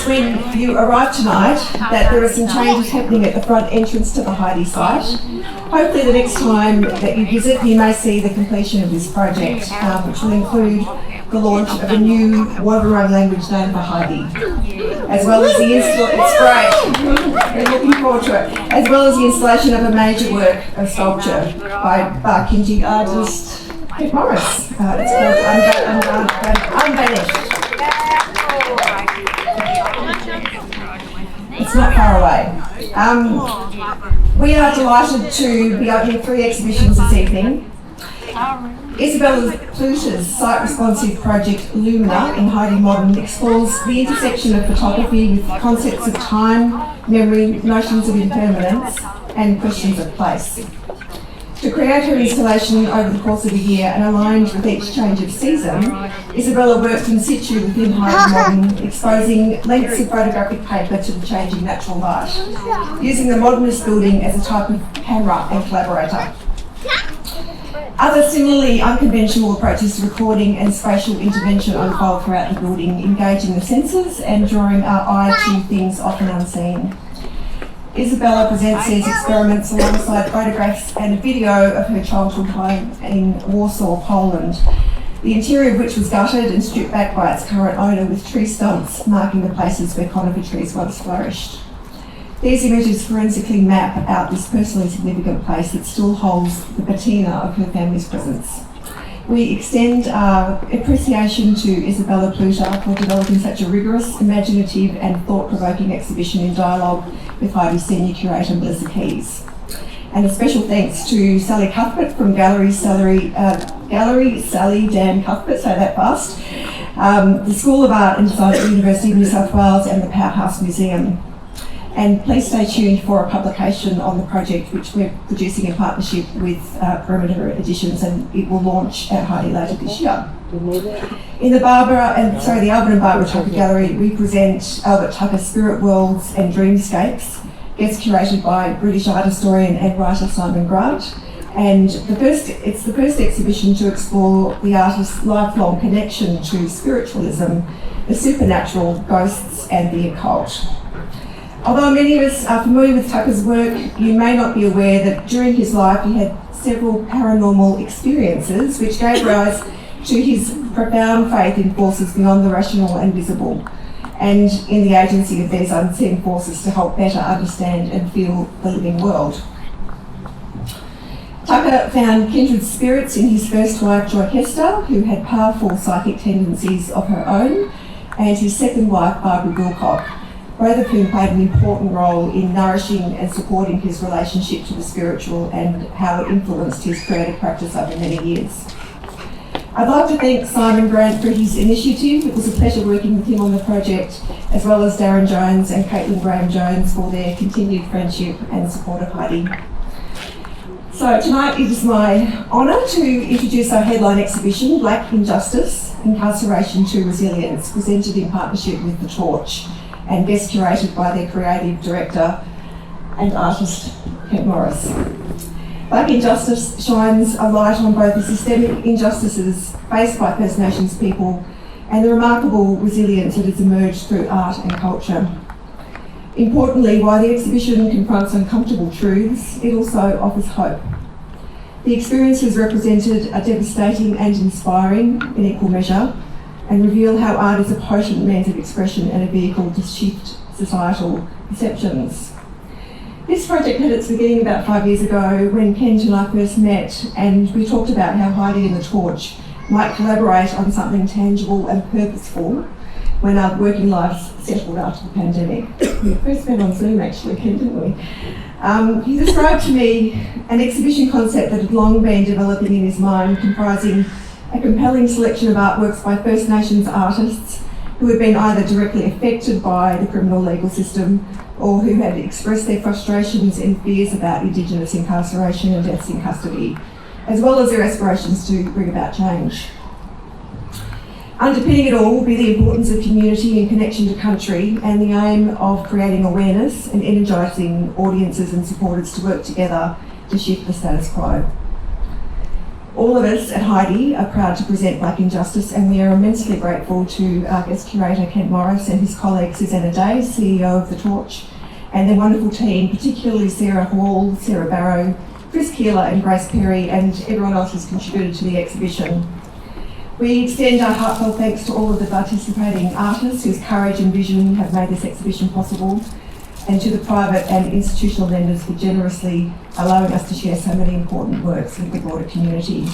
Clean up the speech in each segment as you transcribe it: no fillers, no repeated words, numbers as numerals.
When you arrive tonight that there are some changes happening at the front entrance to the Heide site. Hopefully the next time that you visit you may see the completion of this project, which will include the launch of a new Wurundjeri language name for Heide, as well as the it's great, we're looking forward to it, as well as the installation of a major work of sculpture by Barkindji artist Kate Morris. It's called Unvanished. It's not far away. We are delighted to be opening 3 exhibitions this evening. Isabella Pluter's site-responsive project Lumina in Heide Modern explores the intersection of photography with concepts of time, memory, notions of impermanence and questions of place. To create her installation over the course of a year and aligned with each change of season, Isabella worked in situ within Heide Modern, exposing lengths of photographic paper to the changing natural light, using the modernist building as a type of camera and collaborator. Other similarly unconventional approaches to recording and spatial intervention unfold throughout the building, engaging the senses and drawing our eye to things often unseen. Isabella presents these experiments alongside photographs and a video of her childhood home in Warsaw, Poland, the interior of which was gutted and stripped back by its current owner, with tree stumps marking the places where conifer trees once flourished. These images forensically map out this personally significant place that still holds the patina of her family's presence. We extend our appreciation to Isabella Pluter for developing such a rigorous, imaginative and thought-provoking exhibition in dialogue with Heide's senior curator Lesley. And a special thanks to Sally Cuthbert from Gallery Sally Dan Cuthbert, say that fast, the School of Art and Design at the University of New South Wales and the Powerhouse Museum. And please stay tuned for a publication on the project which we're producing in partnership with Perimeter Editions, and it will launch at Heide later this year. In the Alban and Barbara Tucker Gallery, we present Albert Tucker's Spirit Worlds and Dreamscapes, guest curated by British art historian and writer Simon Grant. And it's the first exhibition to explore the artist's lifelong connection to spiritualism, the supernatural, ghosts and the occult. Although many of us are familiar with Tucker's work, you may not be aware that during his life he had several paranormal experiences which gave rise to his profound faith in forces beyond the rational and visible, and in the agency of these unseen forces to help better understand and feel the living world. Tucker found kindred spirits in his first wife Joy Hester, who had powerful psychic tendencies of her own, and his second wife Barbara Wilcock, both of whom played an important role in nourishing and supporting his relationship to the spiritual and how it influenced his creative practice over many years. I'd like to thank Simon Grant for his initiative. It was a pleasure working with him on the project, as well as Darren Jones and Caitlin Graham-Jones for their continued friendship and support of Heide. So tonight it is my honour to introduce our headline exhibition, Blak In-Justice, Incarceration to Resilience, presented in partnership with The Torch, and guest curated by their creative director and artist, Kate Morris. Blak In-Justice shines a light on both the systemic injustices faced by First Nations people and the remarkable resilience that has emerged through art and culture. Importantly, while the exhibition confronts uncomfortable truths, it also offers hope. The experiences represented are devastating and inspiring in equal measure, and reveal how art is a potent means of expression and a vehicle to shift societal perceptions. This project had its beginning about 5 years ago when Kent and I first met, and we talked about how Heide and The Torch might collaborate on something tangible and purposeful when our working lives settled after the pandemic. We first met on Zoom actually, Ken, didn't we? He described to me an exhibition concept that had long been developing in his mind, comprising a compelling selection of artworks by First Nations artists who had been either directly affected by the criminal legal system or who had expressed their frustrations and fears about Indigenous incarceration and deaths in custody, as well as their aspirations to bring about change. Underpinning it all will be the importance of community and connection to country and the aim of creating awareness and energising audiences and supporters to work together to shift the status quo. All of us at Heide are proud to present Blak In-Justice, and we are immensely grateful to our guest curator Kent Morris and his colleague Susanna Day, CEO of the Torch, and their wonderful team, particularly Sarah Hall, Sarah Barrow, Chris Keeler and Grace Perry, and everyone else who's contributed to the exhibition. We extend our heartfelt thanks to all of the participating artists whose courage and vision have made this exhibition possible, and to the private and institutional lenders for generously allowing us to share so many important works with the broader community.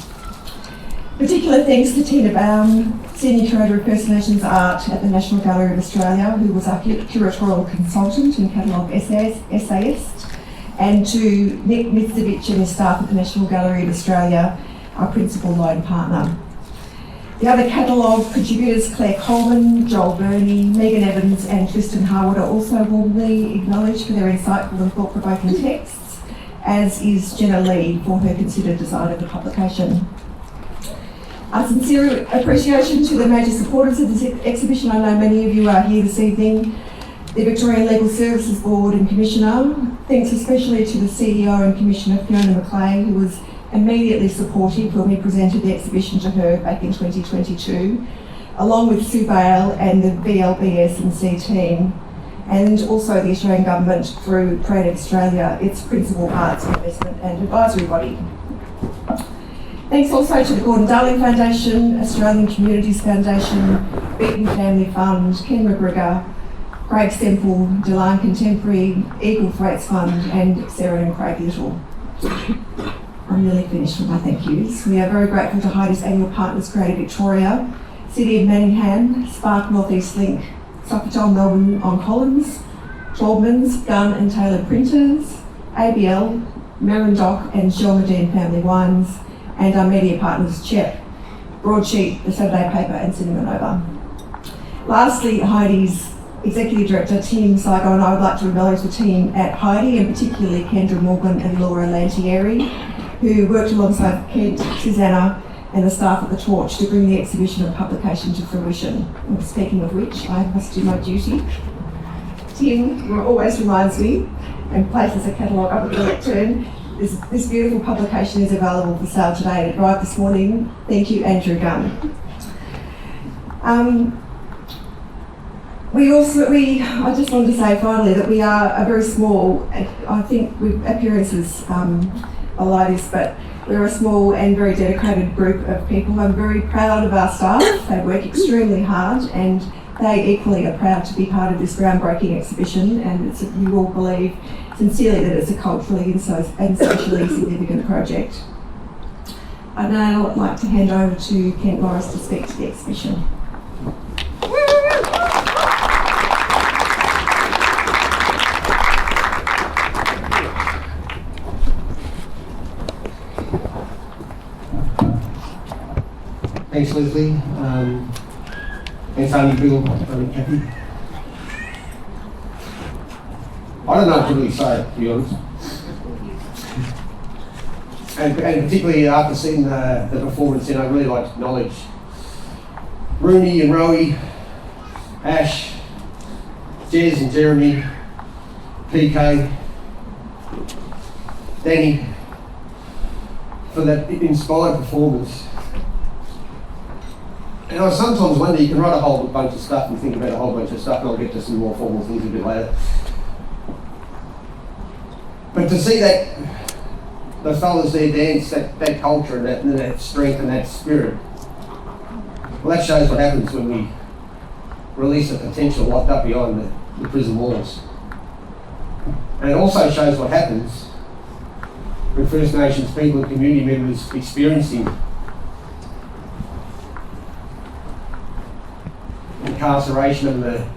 Particular thanks to Tina Baum, Senior Curator of First Nations Art at the National Gallery of Australia, who was our curatorial consultant and catalogue essayist, and to Nick Mitsevich and his staff at the National Gallery of Australia, our principal loan partner. The other catalogue contributors, Claire Coleman, Joel Burney, Megan Evans and Tristan Harwood, are also warmly acknowledged for their insightful and thought-provoking texts, as is Jenna Lee for her considered design of the publication. Our sincere appreciation to the major supporters of this exhibition. I know many of you are here this evening. The Victorian Legal Services Board and Commissioner. Thanks especially to the CEO and Commissioner Fiona McLean, who was immediately supportive when we presented the exhibition to her back in 2022, along with Sue Bale and the VLBS and C team, and also the Australian Government through Creative Australia, its principal arts investment and advisory body. Thanks also to the Gordon Darling Foundation, Australian Communities Foundation, Beaton Family Fund, Ken McGregor, Craig Semple, Delan Contemporary, Eagle Threats Fund, and Sarah and Craig Little. I'm nearly finished with my thank yous. We are very grateful to Heide's annual partners, Creative Victoria, City of Manningham, Spark North East Link, Sofitel Melbourne on Collins, Taubmans, Gunn and Taylor Printers, ABL, Marindoc and Shelmadine Family Wines, and our media partners, CHEP, Broadsheet, The Saturday Paper and Cinema Nova. Lastly, Heide's Executive Director, Tim Syron, I would like to acknowledge the team at Heide, and particularly Kendra Morgan and Laura Lantieri, who worked alongside Kent, Susanna and the staff at the Torch to bring the exhibition and publication to fruition. And speaking of which, I must do my duty. Tim always reminds me and places a catalogue up at the lectern. This beautiful publication is available for sale today. It arrived this morning. Thank you, Andrew Gunn. I just wanted to say finally that we are a very small, I think appearances below this, but we're a small and very dedicated group of people. I'm very proud of our staff. They work extremely hard and they equally are proud to be part of this groundbreaking exhibition, and you all believe sincerely that it's a culturally and socially significant project. I'd now like to hand over to Kent Morris to speak to the exhibition. Thanks, Lesley. Thanks, Aunty Bill, Aunty Kathy. I don't know what to really say, to be honest. And particularly after seeing the performance, I'd really like to acknowledge Worimi and Rowie, Ash, Jez and Jeremy, PK, Danny, for that inspired performance. And I sometimes wonder, you can write a whole bunch of stuff and think about a whole bunch of stuff, and I'll get to some more formal things a bit later. But to see that, the fellas there dance, that culture and that strength and that spirit, well, that shows what happens when we release the potential locked up behind the prison walls. And it also shows what happens when First Nations people and community members experiencing incarceration and the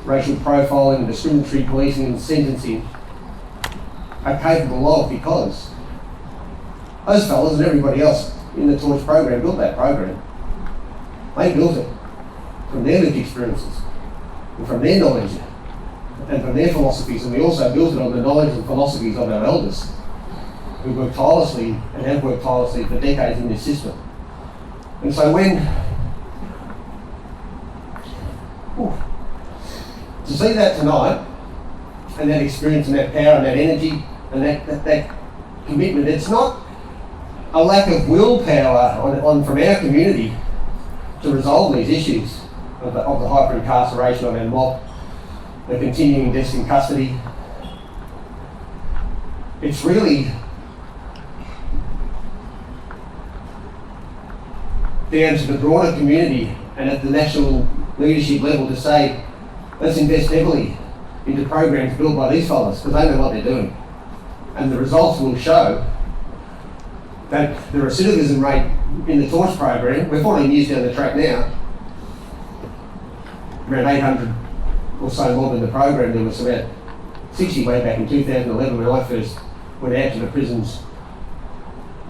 racial profiling and discriminatory policing and sentencing are capable of, because those fellas and everybody else in the Torch program built that program. They built it from their lived experiences and from their knowledge and from their philosophies, and we also built it on the knowledge and philosophies of our elders who worked tirelessly and have worked tirelessly for decades in this system. And so to see that tonight, and that experience and that power and that energy and that commitment, it's not a lack of willpower from our community to resolve these issues of the hyper-incarceration of our mob, the continuing deaths in custody. It's really down to the broader community and at the national leadership level to say, let's invest heavily into programs built by these fellas, because they know what they're doing. And the results will show that the recidivism rate in the Torch program, we're 14 years down the track now, around 800 or so mob in the program. There was about 60 way back in 2011 when I first went out to the prisons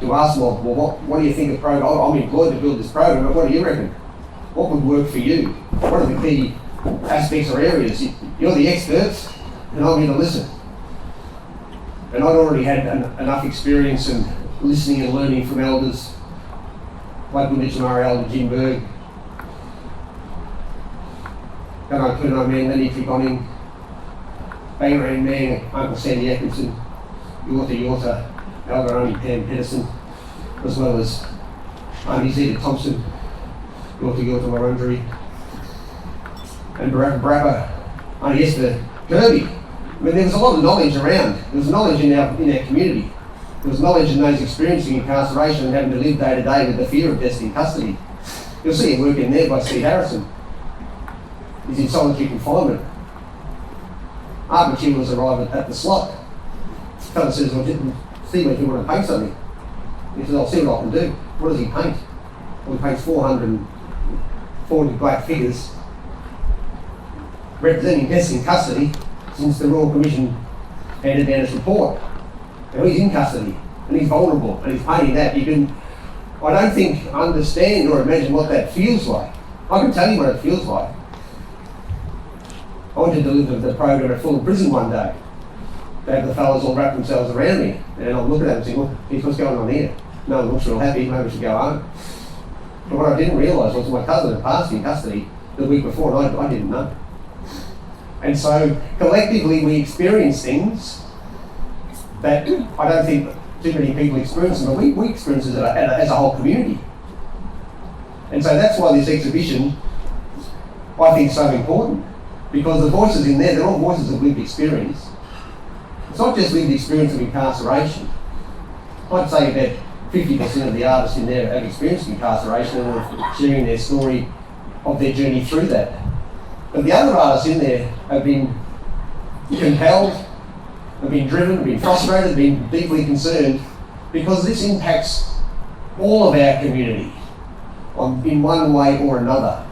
to ask mob, well, what do you think of program? I'm employed to build this program, but what do you reckon? What would work for you? What are the key aspects or areas? You're the experts, and I'm here to listen. And I'd already had enough experience in listening and learning from elders like Wurundjeri Welcome, Jim Berg, Gunnar Kuno Man, Lenny Trigoning, Bangarang Man, Uncle Sandy Atkinson, Yorta, Elder Aunty Pam Pedersen, as well as Aunty Zeta Thompson, Yorta Wurundjeri, and Barappa, Aunty Esther Kirby. I mean, there was a lot of knowledge around. There was knowledge in our community. There was knowledge in those experiencing incarceration and having to live day to day with the fear of death in custody. You'll see it working there by Steve Harrison. He's in solitary confinement. After was arrived at the slot, the fellow says, well, Steve, if you want to paint something. He says, I'll see what I can do. What does he paint? Well, he paints 440 black figures representing deaths in custody since the Royal Commission handed down its report. Now he's in custody and he's vulnerable and he's painting that. You can, I don't think, understand or imagine what that feels like. I can tell you what it feels like. I went to deliver the program at Fulham Prison one day. They have the fellas all wrap themselves around me, and I'm looking at them and saying, well, here's what's going on here. No one looks real happy, maybe we should go home. But what I didn't realise was my cousin had passed in custody the week before, and I didn't know. And so collectively we experience things that I don't think too many people experience them, but we experience it as a whole community. And so that's why this exhibition, I think, is so important, because the voices in there, they're all voices of lived experience. It's not just lived experience of incarceration. I'd say about 50% of the artists in there have experienced incarceration and are sharing their story of their journey through that. But the other artists in there have been compelled, have been driven, have been frustrated, have been deeply concerned, because this impacts all of our community in one way or another.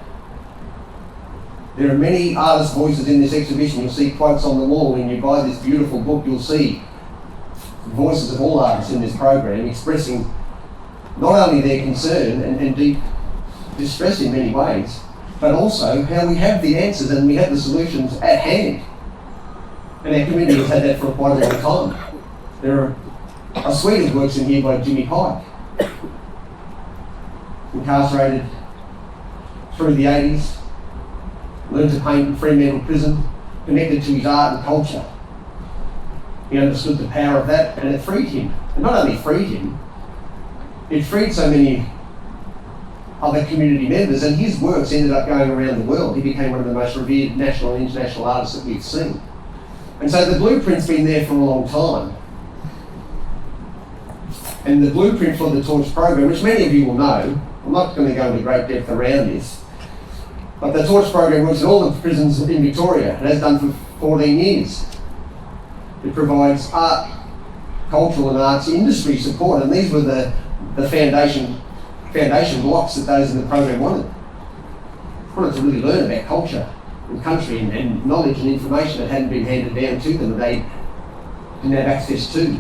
There are many artist voices in this exhibition. You'll see quotes on the wall. When you buy this beautiful book, you'll see voices of all artists in this program expressing not only their concern and deep distress in many ways, but also how we have the answers and we have the solutions at hand. And our community has had that for quite a long time. There are a suite of works in here by Jimmy Pike, incarcerated through the 80s, learned to paint in Fremantle prison, connected to his art and culture. He understood the power of that, and it freed him. And not only freed him, it freed so many other community members, and his works ended up going around the world. He became one of the most revered national and international artists that we've seen. And so the blueprint's been there for a long time. And the blueprint for the Torch program, which many of you will know, I'm not going to go into great depth around this, but the Torch program works in all the prisons in Victoria and has done for 14 years. It provides art, cultural and arts industry support, and these were the foundation blocks that those in the program wanted. wanted to really learn about culture and country and knowledge and information that hadn't been handed down to them that they didn't have access to.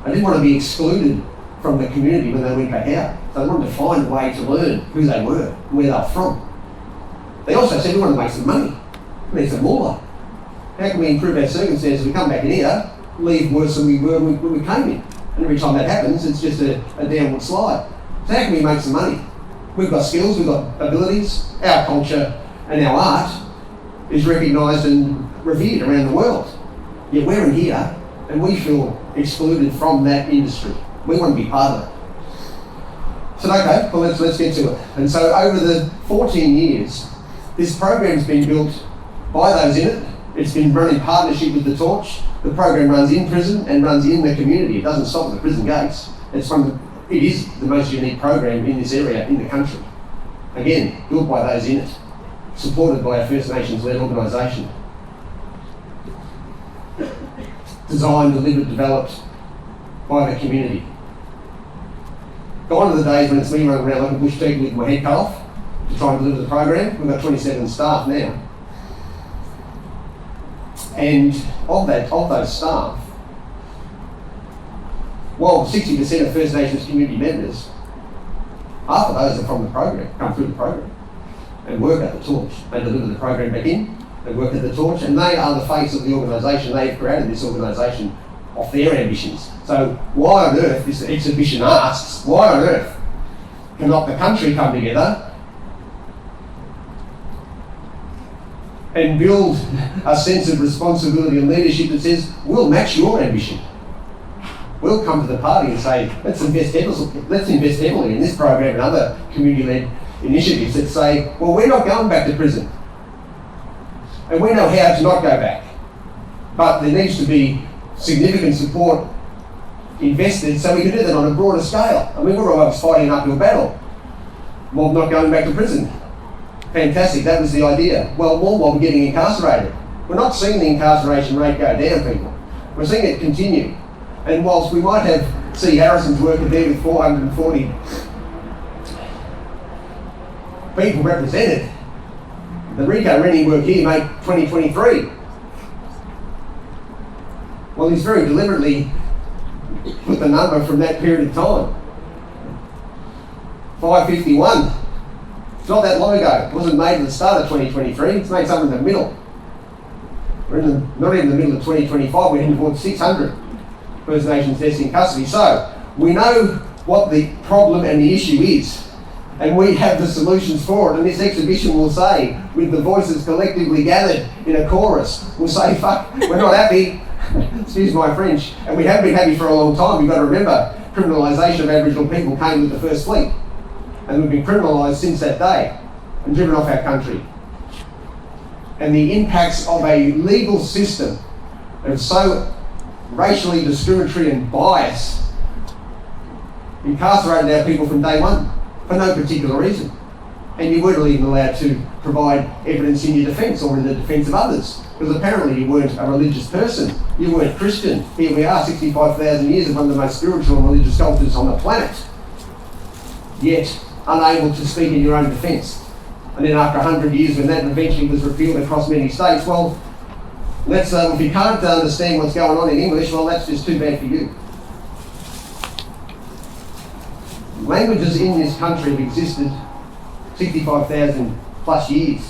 I didn't want to be excluded from the community when they went back out. So they wanted to find a way to learn who they were and where they were from. They also said, we want to make some money. We need some moolah. How can we improve our circumstances? We come back in here, leave worse than we were when we came in. And every time that happens, it's just a downward slide. So how can we make some money? We've got skills, we've got abilities, our culture and our art is recognised and revered around the world. Yet we're in here and we feel excluded from that industry. We want to be part of it. So okay, well let's get to it. And so over the 14 years, this program's been built by those in it. It's been run in partnership with the Torch. The program runs in prison and runs in the community. It doesn't stop at the prison gates. It is the most unique program in this area in the country. Again, built by those in it, supported by a First Nations-led organisation. Designed, delivered, developed by the community. Gone are the days when it's me running around like a bush turkey with my head cut off to try and deliver the program. We've got 27 staff now. And of those staff, well, 60% of First Nations community members, half of those are from the program, come through the program and work at the Torch. They deliver the program back in, they work at the Torch, and they are the face of the organisation. They've created this organisation off their ambitions. So why on earth, this exhibition asks, why on earth cannot the country come together and build a sense of responsibility and leadership that says, we'll match your ambition. We'll come to the party and say, let's invest heavily in this program and other community-led initiatives that say, well, we're not going back to prison. And we know how to not go back. But there needs to be significant support invested so we can do that on a broader scale. I mean, we're always fighting an uphill battle. Mob not going back to prison. Fantastic, that was the idea. Well, more mob getting incarcerated. We're not seeing the incarceration rate go down, people. We're seeing it continue. And whilst we might have C. Harrison's work there with 440 people represented, the Rico Rennie work here made 2023. Well, he's very deliberately put the number from that period of time. 551. It's not that long ago. It wasn't made at the start of 2023. It's made something in the middle. We're not even in the middle of 2025. We're heading towards 600 First Nations deaths in custody. So we know what the problem and the issue is, and we have the solutions for it. And this exhibition will say, with the voices collectively gathered in a chorus, we'll say, fuck, we're not happy. Excuse my French. And we have been happy for a long time. You've got to remember, criminalisation of Aboriginal people came with the first fleet. And we've been criminalised since that day and driven off our country. And the impacts of a legal system that is so racially discriminatory and biased incarcerated our people from day one for no particular reason. And you weren't even allowed to provide evidence in your defence or in the defence of others, because apparently you weren't a religious person, you weren't Christian. Here we are, 65,000 years of one of the most spiritual and religious cultures on the planet, yet unable to speak in your own defence. And then after 100 years, when that eventually was repealed across many states, well, if you can't understand what's going on in English, well, that's just too bad for you. Languages in this country have existed 65,000 plus years.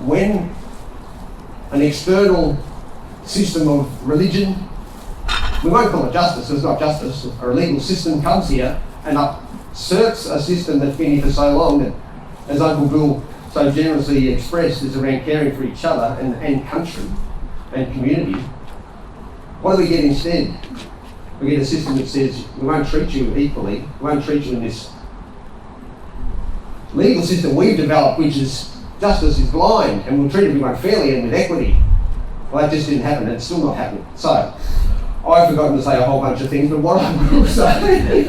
When an external system of religion, we won't call it justice, it's not justice, a legal system comes here and usurps a system that's been here for so long that, as Uncle Bill so generously expressed, is around caring for each other and country and community. What do we get instead? We get a system that says we won't treat you equally, we won't treat you in this legal system we've developed, which is justice is blind and we'll treat everyone fairly and with equity. Well, that just didn't happen, and it's still not happening. So, I've forgotten to say a whole bunch of things, but what I will say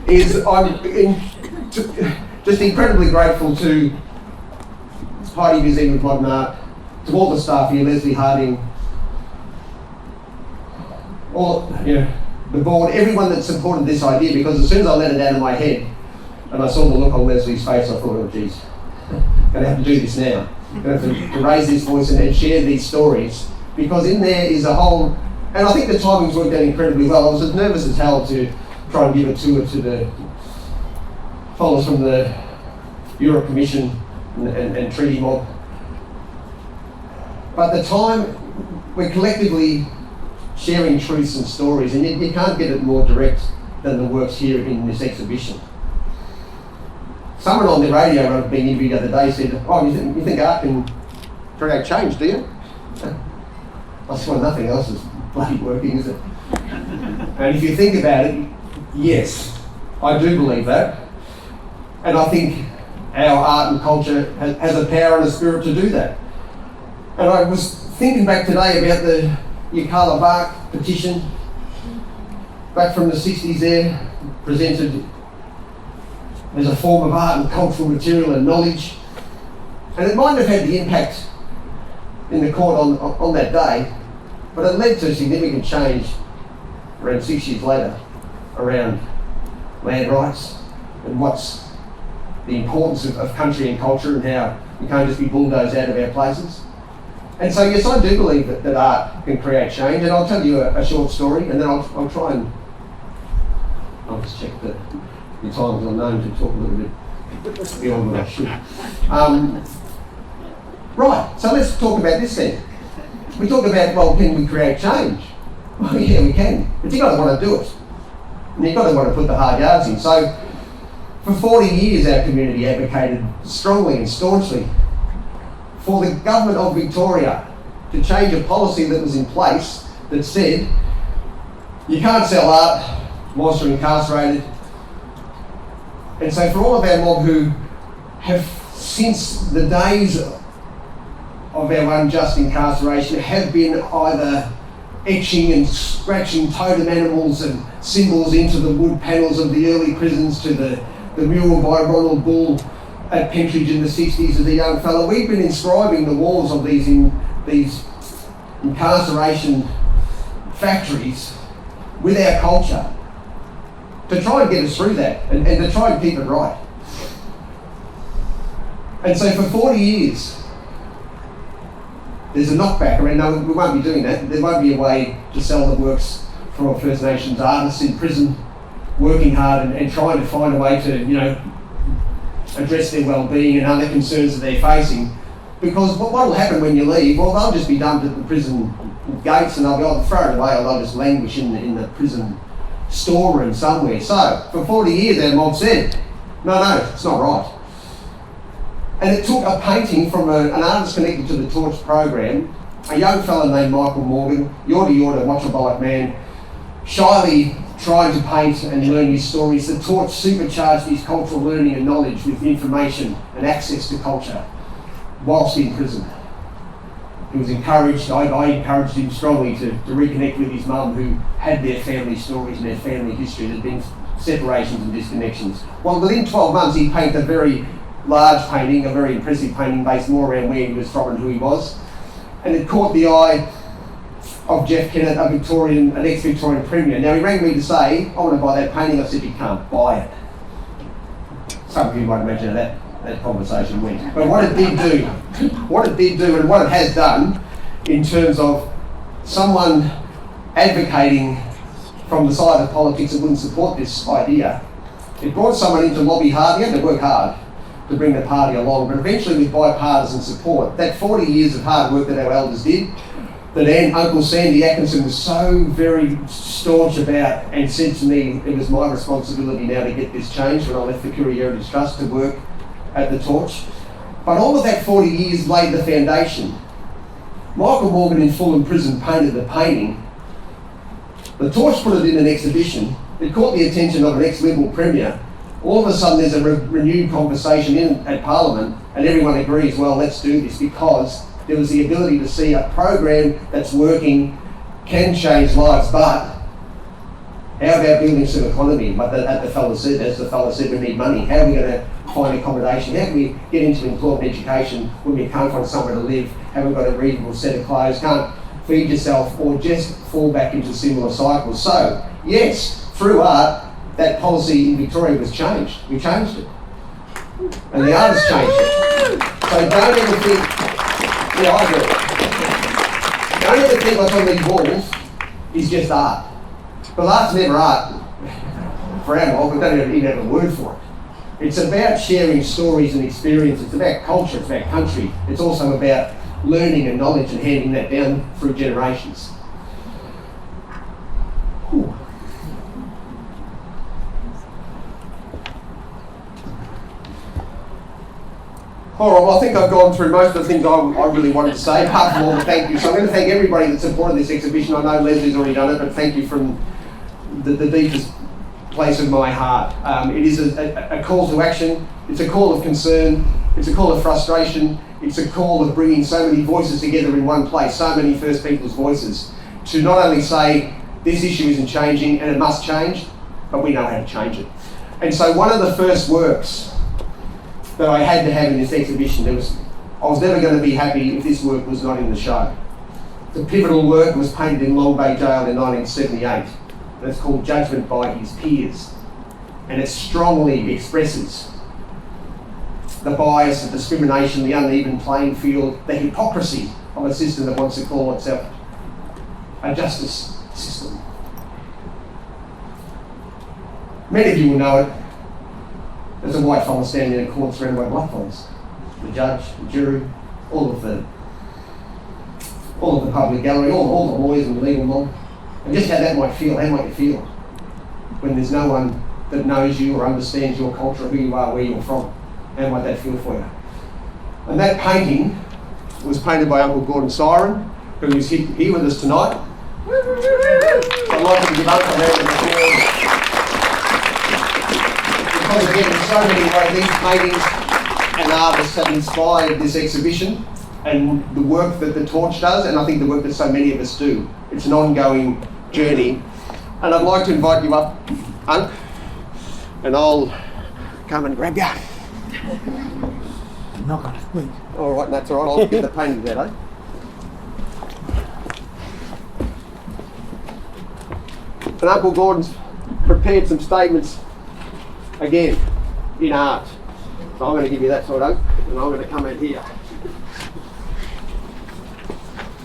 is I'm just incredibly grateful to Heide Museum of Modern Art, to all the staff here, Lesley, Harding, the board, everyone that supported this idea, because as soon as I let it out of my head and I saw the look on Lesley's face, I thought, oh geez, going to have to do this now. Going to have to raise this voice and share these stories, because in there is a whole, and I think the timing's worked out incredibly well. I was as nervous as hell to try and give a tour to the followers from the Europe Commission and Treaty Mob. But the time, we're collectively sharing truths and stories, and you can't get it more direct than the works here in this exhibition. Someone on the radio I've been interviewed the other day said, "Oh, you think art can create change, do you?" I said, "Well, nothing else is bloody working, is it?" And if you think about it, yes, I do believe that. And I think our art and culture has a power and a spirit to do that. And I was thinking back today about the Yirrkala Bark petition, back from the 60s there, presented as a form of art and cultural material and knowledge. And it might have had the impact in the court on that day, but it led to significant change around 6 years later around land rights and what's the importance of country and culture, and how you can't just be bulldozed out of our places. And so yes, I do believe that art can create change, and I'll tell you a short story, and then I'll try and I'll just check the times. I'm known to talk a little bit beyond what I should. Right, so let's talk about this then. We talk about, well, can we create change? Well, yeah, we can, but you've got to want to do it. And you've got to want to put the hard yards in. So for 40 years, our community advocated strongly and staunchly for the government of Victoria to change a policy that was in place that said you can't sell art whilst you're incarcerated. And so for all of our mob who have, since the days of our unjust incarceration, have been either etching and scratching totem animals and symbols into the wood panels of the early prisons, to the mural by Ronald Bull at Pentridge in the 60s as a young fellow, we've been inscribing the walls of these incarceration factories with our culture to try and get us through that and to try and keep it right. And so for 40 years, there's a knockback around, no, we won't be doing that. There won't be a way to sell the works from our First Nations artists in prison, working hard and trying to find a way to, address their well-being and other concerns that they're facing. Because what will happen when you leave, well, they'll just be dumped at the prison gates and they'll be either thrown away or they'll just languish in the prison storeroom somewhere. So, for 40 years our mob said, no, it's not right. And it took a painting from an artist connected to the Torch program, a young fellow named Michael Morgan, Yorta, watch-a-bite man, shyly trying to paint and learn his stories. The Torch supercharged his cultural learning and knowledge with information and access to culture whilst in prison. He was encouraged, I encouraged him strongly to reconnect with his mum, who had their family stories and their family history. There'd been separations and disconnections. Well, within 12 months he painted a very large painting, a very impressive painting based more around where he was from and who he was. And it caught the eye of Jeff Kennett, an ex-Victorian Premier. Now he rang me to say, I want to buy that painting. I said, you can't buy it. Some of you might imagine how that conversation went. But what it did do and what it has done in terms of someone advocating from the side of politics that wouldn't support this idea, it brought someone in to lobby hard. He had to work hard to bring the party along, but eventually with bipartisan support, that 40 years of hard work that our elders did, that Uncle Sandy Atkinson was so very staunch about and said to me it was my responsibility now to get this changed when I left the Kura Heritage Trust to work at the Torch. But all of that 40 years laid the foundation. Michael Morgan in Fulham Prison painted the painting. The Torch put it in an exhibition. It caught the attention of an ex-Liberal Premier. All of a sudden there's a renewed conversation at Parliament and everyone agrees, well, let's do this, because there was the ability to see a program that's working, can change lives, but how about building some economy? But as the fellow said, we need money. How are we going to find accommodation? How can we get into employment education when we can't find somewhere to live? Have we got a reasonable set of clothes? Can't feed yourself, or just fall back into similar cycles? So, yes, through art, that policy in Victoria was changed. We changed it. And the artists changed it. So don't ever think, yeah, I agree. Don't ever think what's on these walls is just art. Because art's never art for our mob, we don't even have a word for it. It's about sharing stories and experiences. It's about culture, it's about country. It's also about learning and knowledge and handing that down through generations. Whew. All right, well, I think I've gone through most of the things I really wanted to say, apart from all the thank you. So I'm going to thank everybody that supported this exhibition. I know Lesley's already done it, but thank you from the deepest place of my heart. It is a call to action. It's a call of concern. It's a call of frustration. It's a call of bringing so many voices together in one place, so many First Peoples voices, to not only say this issue isn't changing and it must change, but we know how to change it. And so one of the first works that I had to have in this exhibition, I was never going to be happy if this work was not in the show. The pivotal work was painted in Long Bay Jail in 1978. It's called Judgment by His Peers. And it strongly expresses the bias, the discrimination, the uneven playing field, the hypocrisy of a system that wants to call itself a justice system. Many of you will know it. There's a white fella standing in a court surrounded by black fellas. The judge, the jury, all of the public gallery, all the lawyers and the legal mob. And just how that might feel, how might you feel when there's no one that knows you or understands your culture, who you are, where you're from? How might that feel for you? And that painting was painted by Uncle Gordon Syron, who is here with us tonight. I'd like to give Uncle a round of applause. Because again, in so many ways, these paintings and artists have inspired this exhibition and the work that the Torch does, and I think the work that so many of us do. It's an ongoing journey. And I'd like to invite you up, Unc, and I'll come and grab you. I'm not going to squeeze. All right, that's all right. I'll get the paintings out, eh? And Uncle Gordon's prepared some statements, again, in art. So I'm going to give you that sort of, and I'm going to come in here.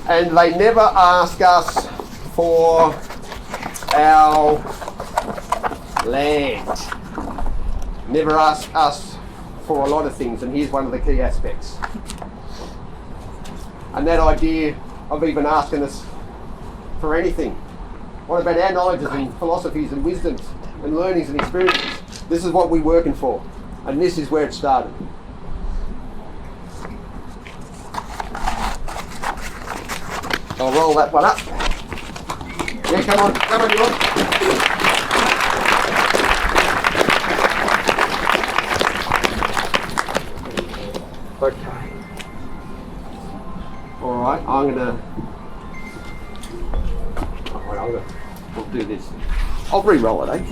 And they never ask us for our land. Never ask us for a lot of things, and here's one of the key aspects. And that idea of even asking us for anything. What about our knowledges and philosophies and wisdoms and learnings and experiences? This is what we're working for, and this is where it started. I'll roll that one up. Yeah, come on, you on. Okay. All right, we'll do this. I'll re-roll it, eh?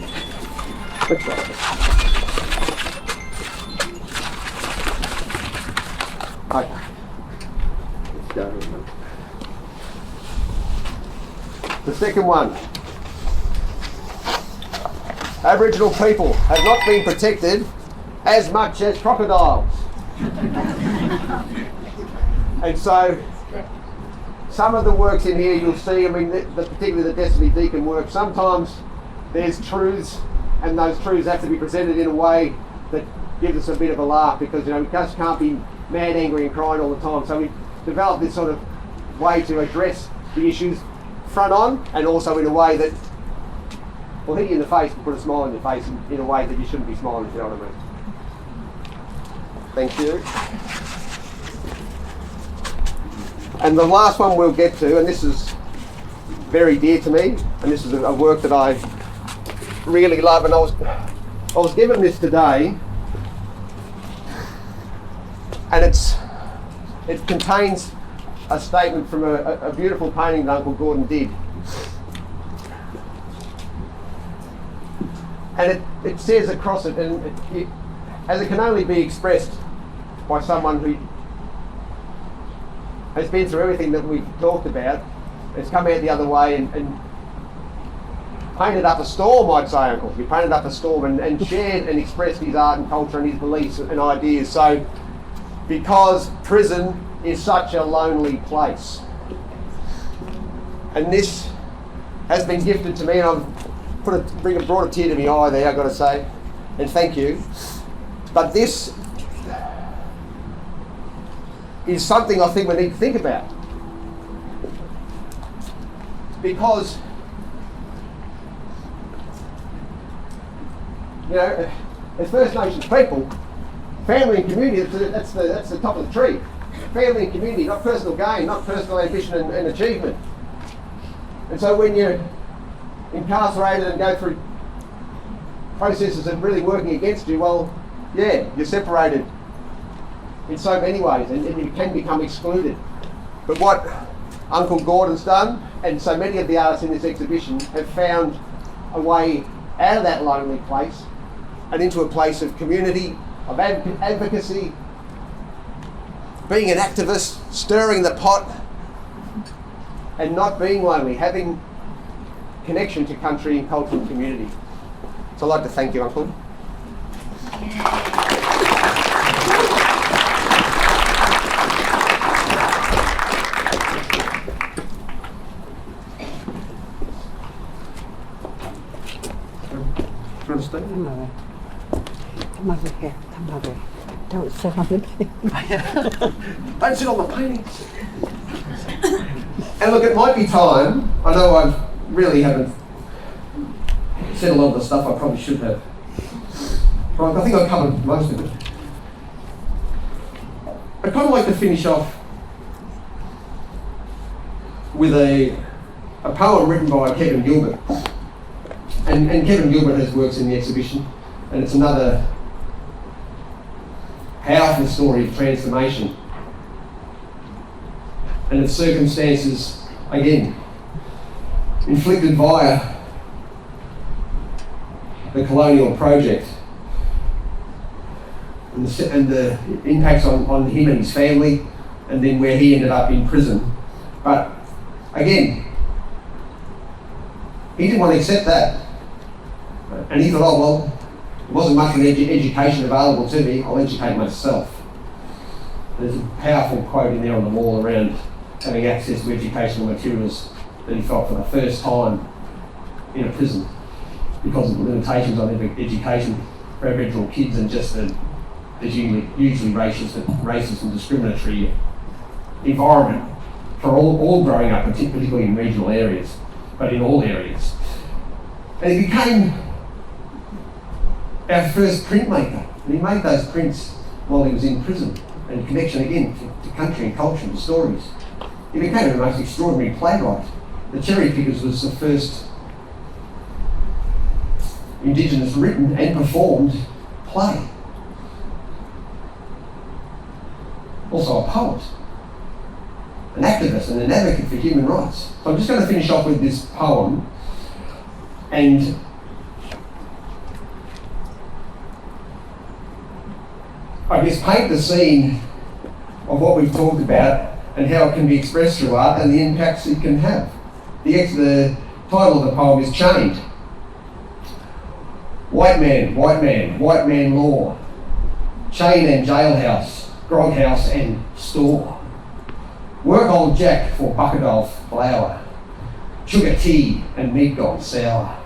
Let's roll it. Okay. Let's go. The second one. Aboriginal people have not been protected as much as crocodiles. And so, some of the works in here you'll see, I mean, particularly the Destiny Deacon work, sometimes there's truths, and those truths have to be presented in a way that gives us a bit of a laugh, because, you know, we just can't be mad, angry and crying all the time. So we developed this sort of way to address the issues front on, and also in a way that will hit you in the face and put a smile on your face in a way that you shouldn't be smiling, if you know what I mean. Thank you. And the last one we'll get to, and this is very dear to me, and this is a work that I really love, and I was given this today, and it contains a statement from a beautiful painting that Uncle Gordon did. And it says across it, and as it can only be expressed by someone who has been through everything that we've talked about, it's come out the other way and painted up a storm, I'd say, Uncle. He painted up a storm and shared and expressed his art and culture and his beliefs and ideas. So because prison is such a lonely place. And this has been gifted to me, and I've brought a tear to my eye there, I've got to say, and thank you. But this is something I think we need to think about. Because, you know, as First Nations people, family and community, that's the top of the tree. Family and community, not personal gain, not personal ambition and achievement. And so when you're incarcerated and go through processes that are really working against you, well, yeah, you're separated in so many ways, and you can become excluded. But what Uncle Gordon's done, and so many of the artists in this exhibition, have found a way out of that lonely place and into a place of community, of advocacy, being an activist, stirring the pot, and not being lonely, having connection to country and culture and community. So I'd like to thank you, Uncle. No. Come over here. Come over. Don't sit on the thing. Don't sit on the paintings. And look, it might be time. I know I really haven't said a lot of the stuff I probably should have. But I think I've covered most of it. I'd kind of like to finish off with a poem written by Kevin Gilbert. And Kevin Gilbert has works in the exhibition, and it's another powerful story of transformation and of circumstances, again, inflicted via the colonial project and the impacts on him and his family, and then where he ended up in prison. But again, he didn't want to accept that. And he thought, oh, well, there wasn't much of an education available to me, I'll educate myself. There's a powerful quote in there on the wall around having access to educational materials that he felt for the first time in a prison because of the limitations on education for Aboriginal kids and just the hugely racist and discriminatory environment for all growing up, particularly in regional areas, but in all areas. And he became our first printmaker, and he made those prints while he was in prison, and connection again to country and culture and stories. He became the most extraordinary playwright. The Cherry Pickers was the first Indigenous written and performed play. Also a poet, an activist and an advocate for human rights. So I'm just going to finish off with this poem, and I guess paint the scene of what we've talked about and how it can be expressed through art and the impacts it can have. The title of the poem is Chained. White man, white man, white man law. Chain and jailhouse, grog house and store. Work old Jack for bucket of flour. Sugar tea and meat gone sour.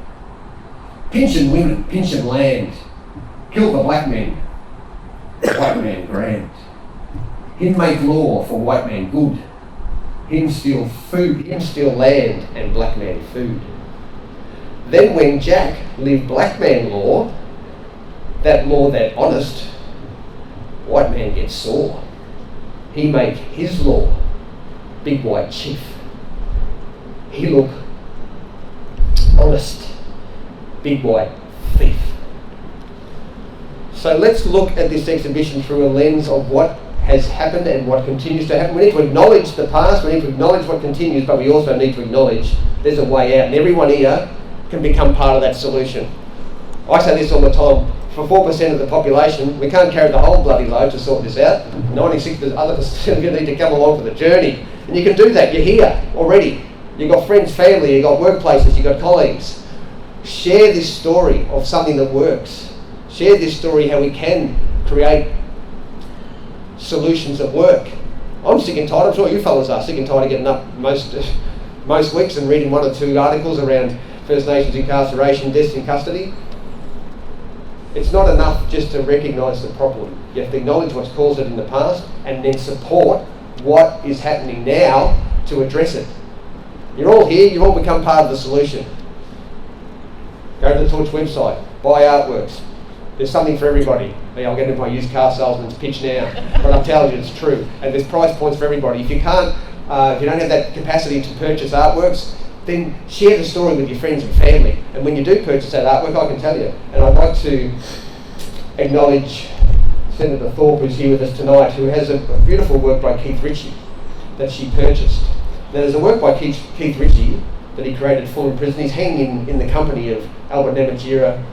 Pension women, pension land. Kill the black men. White man grand. Him make law for white man good. Him steal food, him steal land and black man food. Then when Jack lived black man law that honest, white man gets sore. He make his law, big white chief. He look honest, big white thief. So let's look at this exhibition through a lens of what has happened and what continues to happen. We need to acknowledge the past, we need to acknowledge what continues, but we also need to acknowledge there's a way out, and everyone here can become part of that solution. I say this all the time, for 4% of the population, we can't carry the whole bloody load to sort this out. 96% of the other percent of you need to come along for the journey. And you can do that, you're here already. You've got friends, family, you've got workplaces, you've got colleagues. Share this story of something that works. Share this story how we can create solutions that work. I'm sick and tired, I'm sure you fellas are sick and tired of getting up most weeks and reading 1 or 2 articles around First Nations incarceration, deaths in custody. It's not enough just to recognise the problem. You have to acknowledge what's caused it in the past and then support what is happening now to address it. You're all here, you've all become part of the solution. Go to the Torch website, buy artworks. There's something for everybody. I'll get into my used car salesman's pitch now, but I'm telling you it's true. And there's price points for everybody. If you can't, if you don't have that capacity to purchase artworks, then share the story with your friends and family. And when you do purchase that artwork, I can tell you, and I'd like to acknowledge Senator Thorpe, who's here with us tonight, who has a beautiful work by Keith Ritchie that she purchased. Now there's a work by Keith Ritchie that he created full in prison. He's hanging in the company of Albert Namatjira,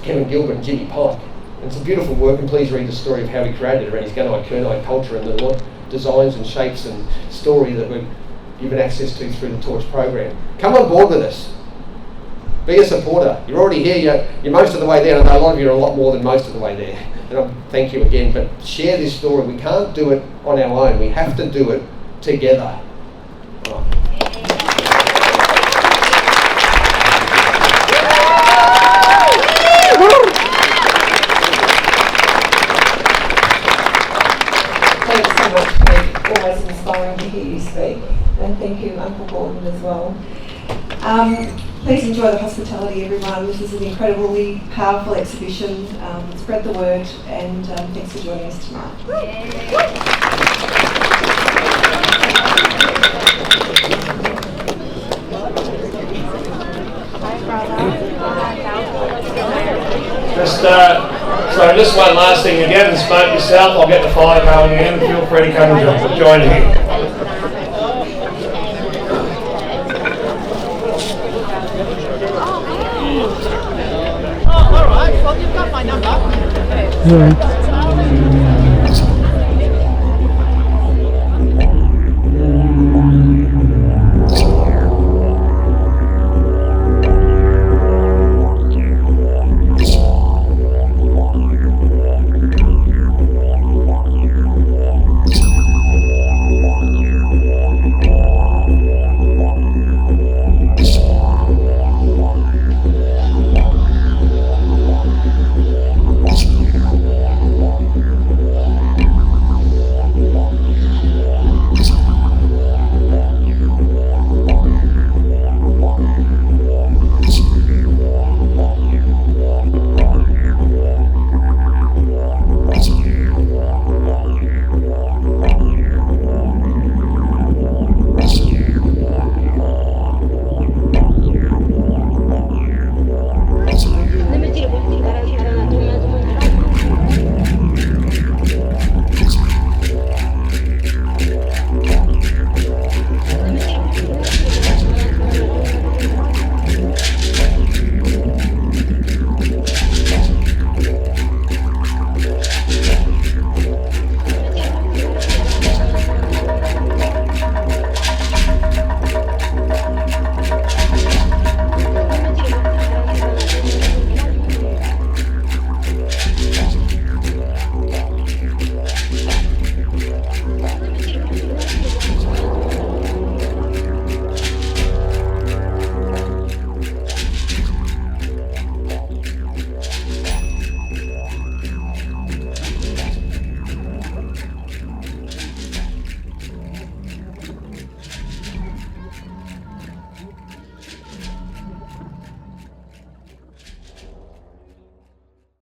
Kevin Gilbert and Jimmy Pike. And it's a beautiful work, and please read the story of how he created it around his Gunai Kurnai culture and the designs and shapes and story that we're given access to through the Torch program. Come on board with us. Be a supporter. You're already here, you're most of the way there, and I know a lot of you are a lot more than most of the way there. And thank you again, but share this story. We can't do it on our own. We have to do it together. Right. Thanks so much, Peg. Always inspiring to hear you speak. And thank you, Uncle Gordon, as well. Please enjoy the hospitality, everyone. This is an incredibly powerful exhibition. Spread the word, and thanks for joining us tonight. Just one last thing. If you haven't smoked yourself, I'll get the fire going again. Feel free to come and join me. Well, you've got my number. Yeah.